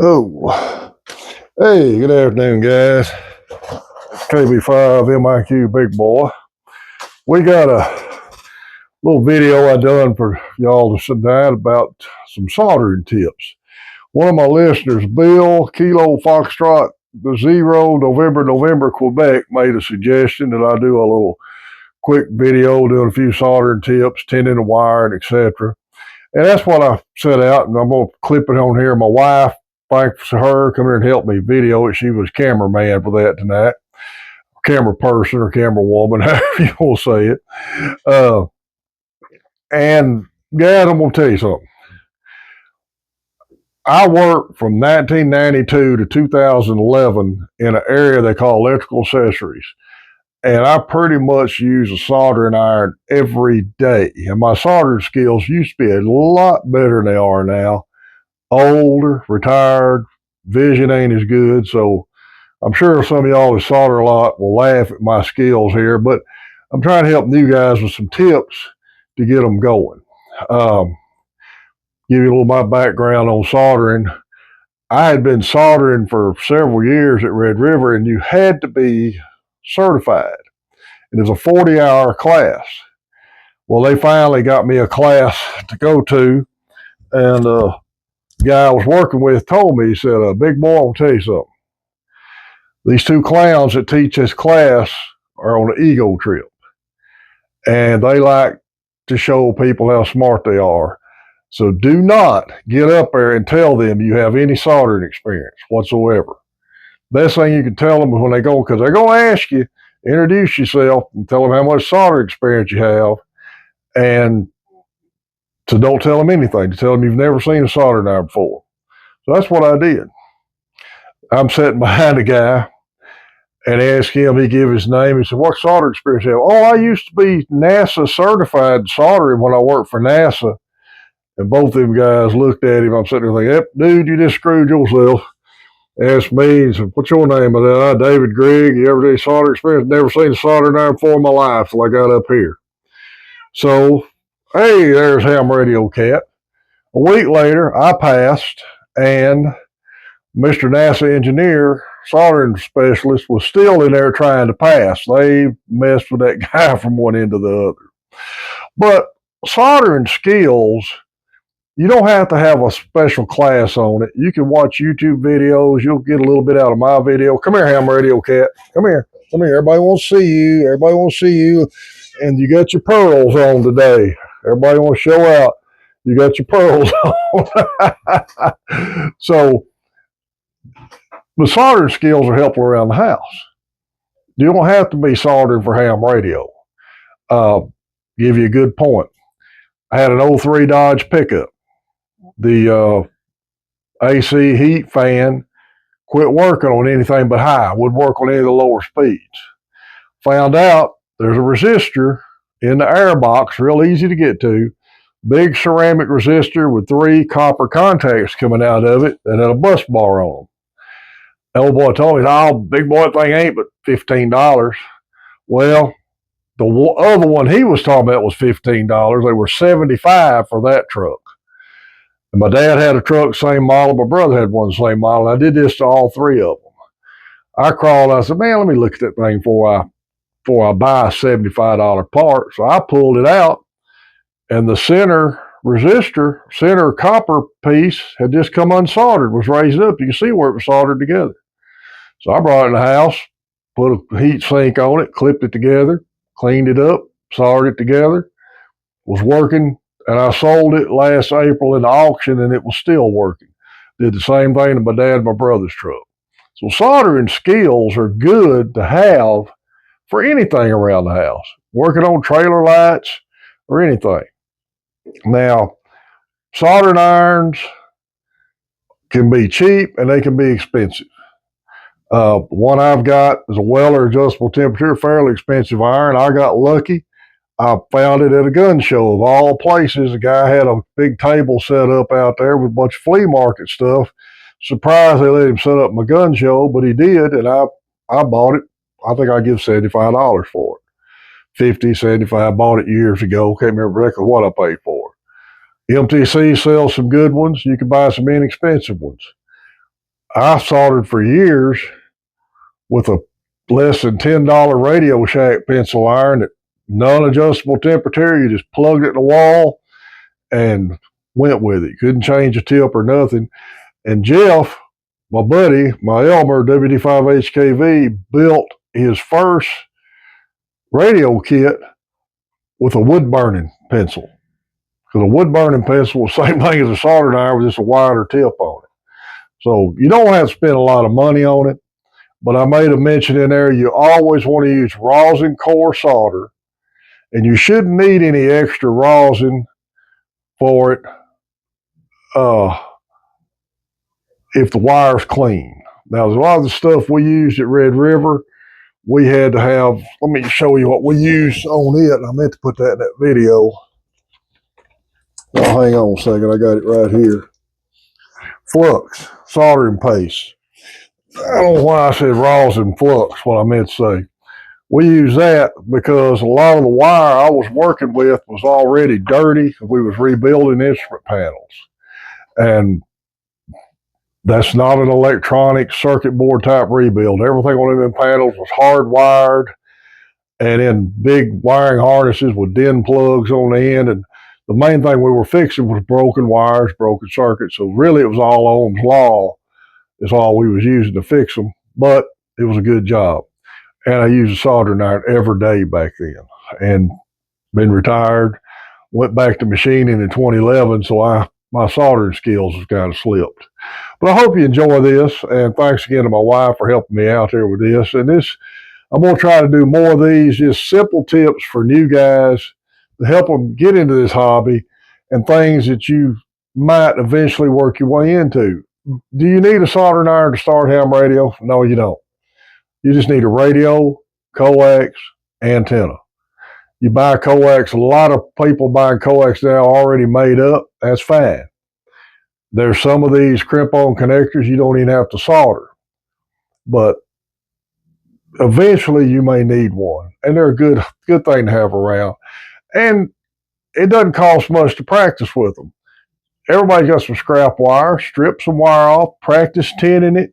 Oh, hey, good afternoon, guys. KB5 MIQ Big Boy. We got a little video I done for y'all to sit down about some soldering tips. One of my listeners, Bill Kilo Foxtrot the Zero November Quebec, made a suggestion that I do a little quick video doing a few soldering tips, tending the wire, and etc. And that's what I set out, and I'm going to clip it on here. My wife, thanks to her, come here and help me video it. She was cameraman for that tonight. Camera person or camera woman, however you want to say it. And guys, I'm going to tell you something. I worked from 1992 to 2011 in an area they call electrical accessories. And I pretty much use a soldering iron every day. And my soldering skills used to be a lot better than they are now. Older, retired, vision ain't as good. So I'm sure some of y'all that solder a lot will laugh at my skills here, but I'm trying to help you guys with some tips to get them going. Give you a little of my background on soldering. I had been soldering for several years at Red River, and you had to be certified. It was a 40-hour class. Well, they finally got me a class to go to, and the guy I was working with told me, he said, Big Boy, I'll tell you something. These two clowns that teach this class are on an ego trip, and they like to show people how smart they are. So do not get up there and tell them you have any soldering experience whatsoever. Best thing you can tell them when they go, because they're going to ask you, introduce yourself and tell them how much soldering experience you have. And so don't tell them anything. Tell them you've never seen a soldering iron before. So that's what I did. I'm sitting behind a guy and asked him, he gave his name. He said, what soldering experience you have? Oh, I used to be NASA certified soldering when I worked for NASA. And both of them guys looked at him. I'm sitting there thinking, yep, dude, you just screwed yourself. Asked me, he said, what's your name? I said, David Grigg. You ever did soldering experience? Never seen a soldering iron before in my life till I got up here. So, hey, there's Ham Radio Cat. A week later, I passed, and Mr. NASA engineer, soldering specialist, was still in there trying to pass. They messed with that guy from one end to the other. But soldering skills, you don't have to have a special class on it. You can watch YouTube videos. You'll get a little bit out of my video. Come here, Ham Radio Cat. Come here. Come here. Everybody wants to see you. Everybody wants to see you. And you got your pearls on today. Everybody wants to show out. You got your pearls on. So the soldering skills are helpful around the house. You don't have to be soldering for ham radio. Give you a good point. I had an 03 Dodge pickup. The AC heat fan quit working on anything but high. Wouldn't work on any of the lower speeds. Found out there's a resistor in the air box, real easy to get to. Big ceramic resistor with 3 copper contacts coming out of it and had a bus bar on them. The old boy told me, oh, big boy thing ain't but $15. Well, the other one he was talking about was $15. They were $75 for that truck. And my dad had a truck, same model. My brother had one, same model. I did this to all 3 of them. I crawled. I said, man, let me look at that thing before I buy a $75 part. So I pulled it out, and the center resistor, center copper piece had just come unsoldered, was raised up. You can see where it was soldered together. So I brought it in the house, put a heat sink on it, clipped it together, cleaned it up, soldered it together, was working. And I sold it last April in the auction, and it was still working. Did the same thing to my dad and my brother's truck. So soldering skills are good to have for anything around the house, working on trailer lights or anything. Now, soldering irons can be cheap and they can be expensive. One I've got is a Weller adjustable temperature, fairly expensive iron. I got lucky. I found it at a gun show of all places. A guy had a big table set up out there with a bunch of flea market stuff. Surprised they let him set up my gun show, but he did, and I bought it. I think I give $75 for it. 50, 75. I bought it years ago. Can't remember exactly what I paid for it. MTC sells some good ones. You can buy some inexpensive ones. I soldered for years with a less than $10 Radio Shack pencil iron that non-adjustable temperature. You just plugged it in the wall and went with it. Couldn't change a tip or nothing. And Jeff, my buddy, my Elmer WD5HKV, built his first radio kit with a wood burning pencil. Because a wood burning pencil was the same thing as a soldering iron with just a wider tip on it. So you don't have to spend a lot of money on it. But I made a mention in there, you always want to use rosin core solder, and you shouldn't need any extra rosin for it if the wire's clean. Now, a lot of the stuff we used at Red River, we had to have, let me show you what we used on it. I meant to put that in that video. Oh, hang on a second, I got it right here. Flux, soldering paste. I don't know why I said rosin flux, what I meant to say. We use that because a lot of the wire I was working with was already dirty because we was rebuilding instrument panels. And that's not an electronic circuit board type rebuild. Everything on them panels was hardwired and in big wiring harnesses with DIN plugs on the end. And the main thing we were fixing was broken wires, broken circuits. So really it was all Ohm's law is all we was using to fix them. But it was a good job. And I used a soldering iron every day back then. And been retired, went back to machining in 2011, so my soldering skills have kind of slipped. But I hope you enjoy this, and thanks again to my wife for helping me out there with this. And I'm going to try to do more of these, just simple tips for new guys to help them get into this hobby and things that you might eventually work your way into. Do you need a soldering iron to start ham radio? No, you don't. You just need a radio, coax, antenna. You buy coax, a lot of people buying coax now already made up. That's fine. There's some of these crimp-on connectors you don't even have to solder. But eventually you may need one. And they're a good thing to have around. And it doesn't cost much to practice with them. Everybody's got some scrap wire. Strip some wire off. Practice tinning it,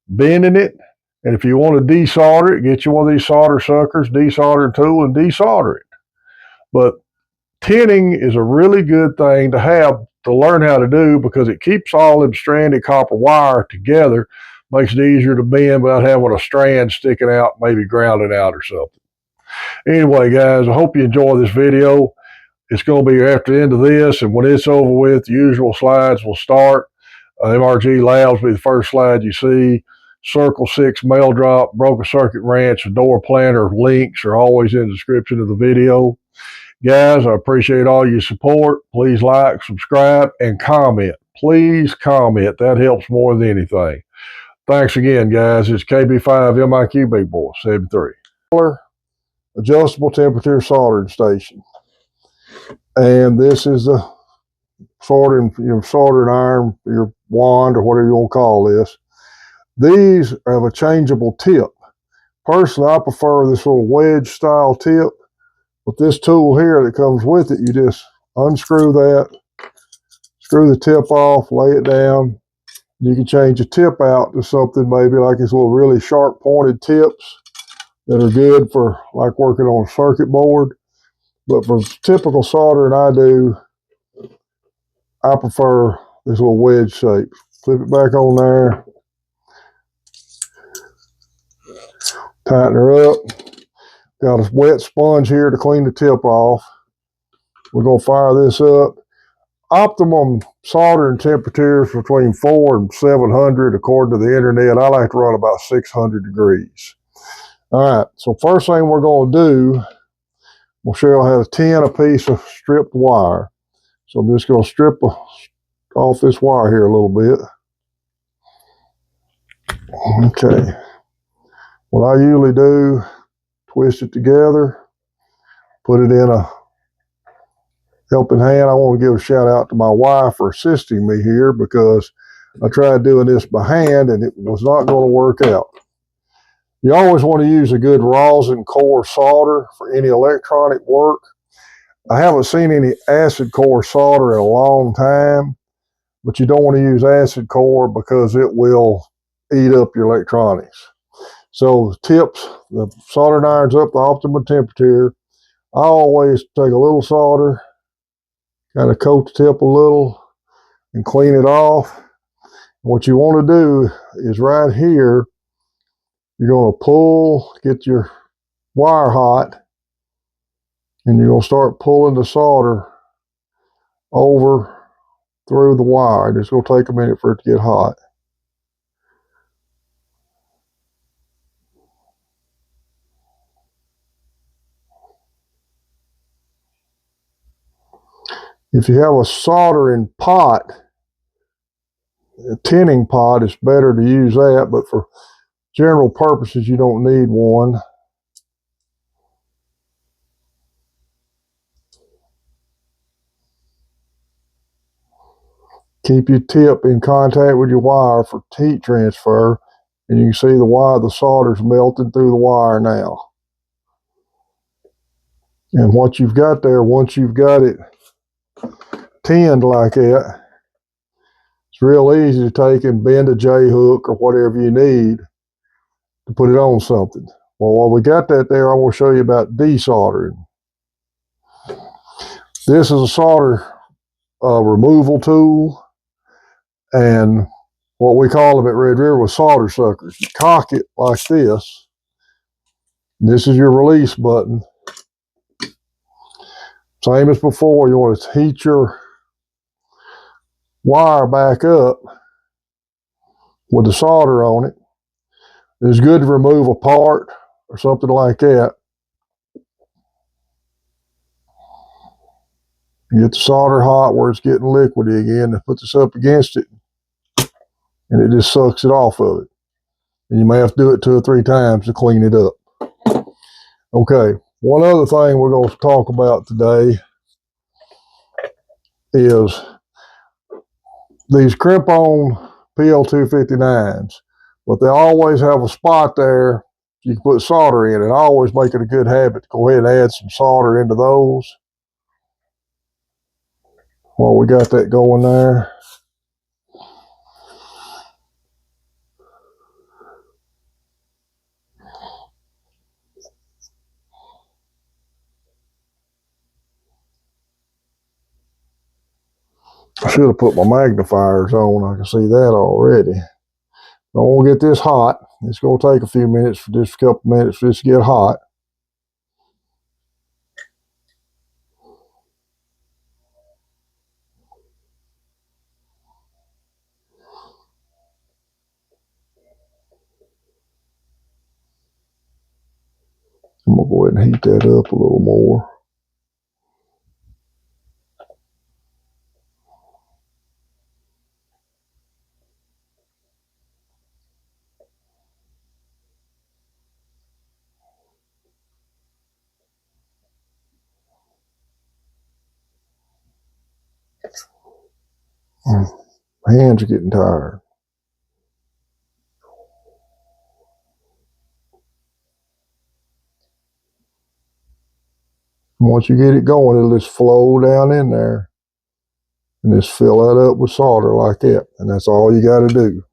bending it. And if you want to desolder it, get you one of these solder suckers, desoldering tool, and desolder it. But tinning is a really good thing to have to learn how to do because it keeps all them stranded copper wire together, makes it easier to bend without having a strand sticking out, maybe grounding out or something. Anyway, guys, I hope you enjoy this video. It's going to be after the end of this, and when it's over with, the usual slides will start. MRG Labs will be the first slide you see. Circle 6 mail drop, broken circuit wrench, door planter links are always in the description of the video. Guys, I appreciate all your support. Please like, subscribe, and comment. Please comment. That helps more than anything. Thanks again, guys. It's KB5 MIQ Big Boy 73. Adjustable temperature soldering station. And this is the soldering iron, your wand, or whatever you want to call this. These have a changeable tip. Personally, I prefer this little wedge style tip. With this tool here that comes with it, you just unscrew that, screw the tip off, lay it down. You can change the tip out to something maybe like these little really sharp pointed tips that are good for like working on a circuit board. But for typical soldering I do, I prefer this little wedge shape. Flip it back on there. Tighten her up. Got a wet sponge here to clean the tip off. We're going to fire this up. Optimum soldering temperatures between 400 and 700 according to the internet. I like to run about 600 degrees. All right, so first thing we're going to do, we'll show you how to tin a piece of stripped wire. So I'm just going to strip off this wire here a little bit. Okay. What I usually do, twist it together, put it in a helping hand. I want to give a shout out to my wife for assisting me here because I tried doing this by hand and it was not going to work out. You always want to use a good rosin core solder for any electronic work. I haven't seen any acid core solder in a long time, but you don't want to use acid core because it will eat up your electronics. So tips, the soldering iron's up the optimum temperature. I always take a little solder, kind of coat the tip a little and clean it off. What you want to do is right here, you're going to pull, get your wire hot, and you're going to start pulling the solder over through the wire. And it's going to take a minute for it to get hot. If you have a soldering pot, a tinning pot, it's better to use that, but for general purposes, you don't need one. Keep your tip in contact with your wire for heat transfer, and you can see the wire, the solder's melting through the wire now. And what you've got there, once you've got it tinned like that, it's real easy to take and bend a J-hook or whatever you need to put it on something. Well, while we got that there, I want to show you about desoldering. This is a solder removal tool, and what we call them at Red River was solder suckers. You cock it like this. This is your release button. Same as before, you want to heat your wire back up with the solder on it. It's good to remove a part or something like that. You get the solder hot where it's getting liquidy again, and put this up against it, and it just sucks it off of it. And you may have to do it 2 or 3 times to clean it up. Okay, one other thing we're going to talk about today is these crimp-on PL259s, but they always have a spot there you can put solder in, and I always make it a good habit to go ahead and add some solder into those. Well, we got that going there. I should have put my magnifiers on. I can see that already. Don't want to get this hot. It's going to take a few minutes, for just a couple minutes for this to get hot. I'm going to go ahead and heat that up a little more. My hands are getting tired. Once you get it going, it'll just flow down in there and just fill that up with solder like that. And that's all you got to do.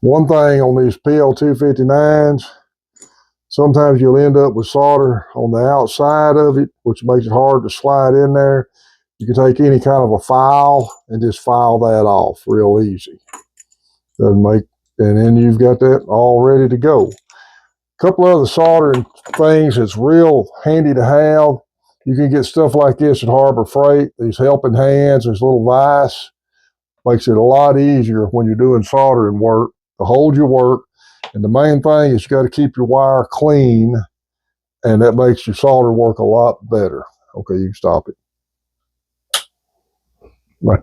One thing on these PL259s, sometimes you'll end up with solder on the outside of it, which makes it hard to slide in there. You can take any kind of a file and just file that off real easy. And then you've got that all ready to go. A couple other soldering things that's real handy to have. You can get stuff like this at Harbor Freight. These helping hands, this little vise, makes it a lot easier when you're doing soldering work to hold your work. And the main thing is you got to keep your wire clean, and that makes your solder work a lot better. Okay, you can stop it. Right.